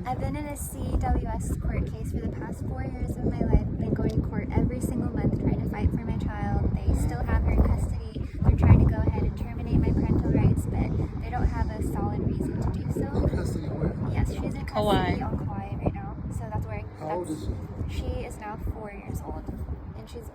Okay. I've been in a CWS court case for the past 4 years of my life. Been going to court every single month trying to fight for my child. They still have her in custody. They're trying to go ahead and terminate my parental rights, but they don't have a solid reason to do so. In custody where? Yes, she's in custody on Kauai right now. So that's where. How old is she? She is now 4 years old. And she's,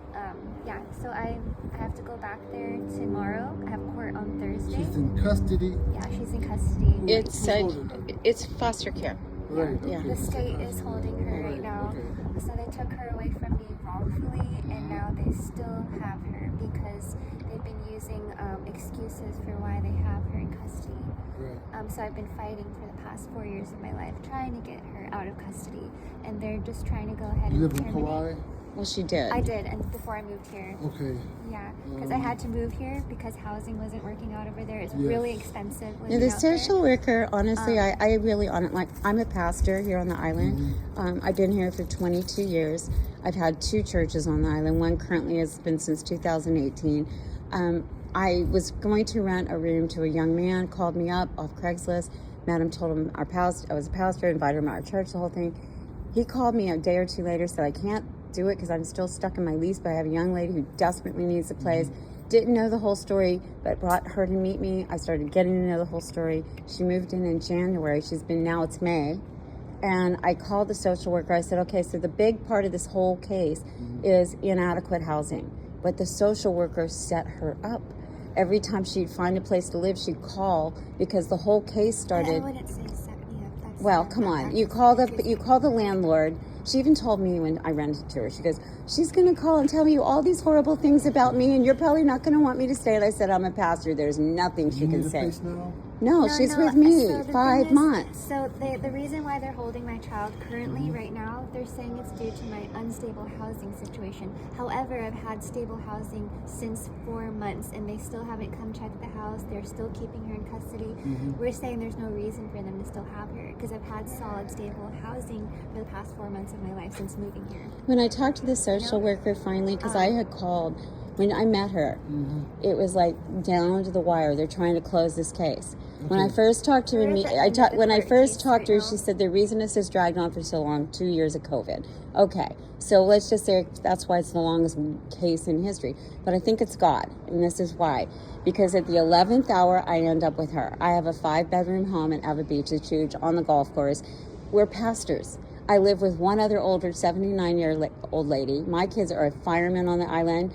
yeah, so I have to go back there tomorrow. I have court on Thursday. She's in custody? Yeah, she's in custody. It's foster care. Right. Yeah. Okay. The state is holding her right now. Okay. So they took her away from me wrongfully, and now they still have her because they've been using excuses for why they have her in custody. Right. So I've been fighting for the past 4 years of my life, trying to get her out of custody, and they're just trying to go ahead You and live in Kauai? Well, she did. I did, and before I moved here. Okay. Yeah, because I had to move here because housing wasn't working out over there. It's really expensive. Now, the social worker, honestly, I really on it. Like, I'm a pastor here on the island. I've been here for 22 years. I've had 2 churches on the island. One currently has been since 2018. I was going to rent a room to a young man, called me up off Craigslist, met him, told him I was a pastor, invited him to our church, the whole thing. He called me a day or 2 later, said I can't do it because I'm still stuck in my lease, but I have a young lady who desperately needs the place. Didn't know the whole story, but brought her to meet me. I started getting to know the whole story. She moved in January. Now it's May. And I called the social worker. I said, okay, so the big part of this whole case is inadequate housing. But the social worker set her up. Every time she'd find a place to live, she'd call because the whole case started. I wouldn't say set me up. Well, come on. You call the landlord. She even told me when I rented to her, she goes, she's going to call and tell me all these horrible things about me, and you're probably not going to want me to stay. And I said, I'm a pastor. There's nothing she can say. No, she's with me so 5 months. So the reason why they're holding my child currently right now, they're saying it's due to my unstable housing situation. However, I've had stable housing since 4 months, and they still haven't come check the house. They're still keeping her in custody. We're saying there's no reason for them to still have her because I've had solid, stable housing for the past 4 months of my life since moving here. When I talked to the social worker finally, because I had called, when I met her, it was like down to the wire. They're trying to close this case. When I first talked to her, when I first talked to her, she said the reason this has dragged on for so long, 2 years of COVID. Okay, so let's just say that's why it's the longest case in history. But I think it's God, and this is why. Because at the 11th hour, I end up with her. I have a 5-bedroom home in Eva Beach. It's huge, on the golf course. We're pastors. I live with one other older 79-year-old lady. My kids are firemen on the island,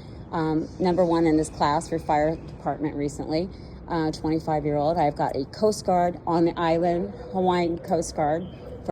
number 1 in his class for fire department recently. 25-year-old. I've got a Coast Guard on the island, Hawaiian Coast Guard.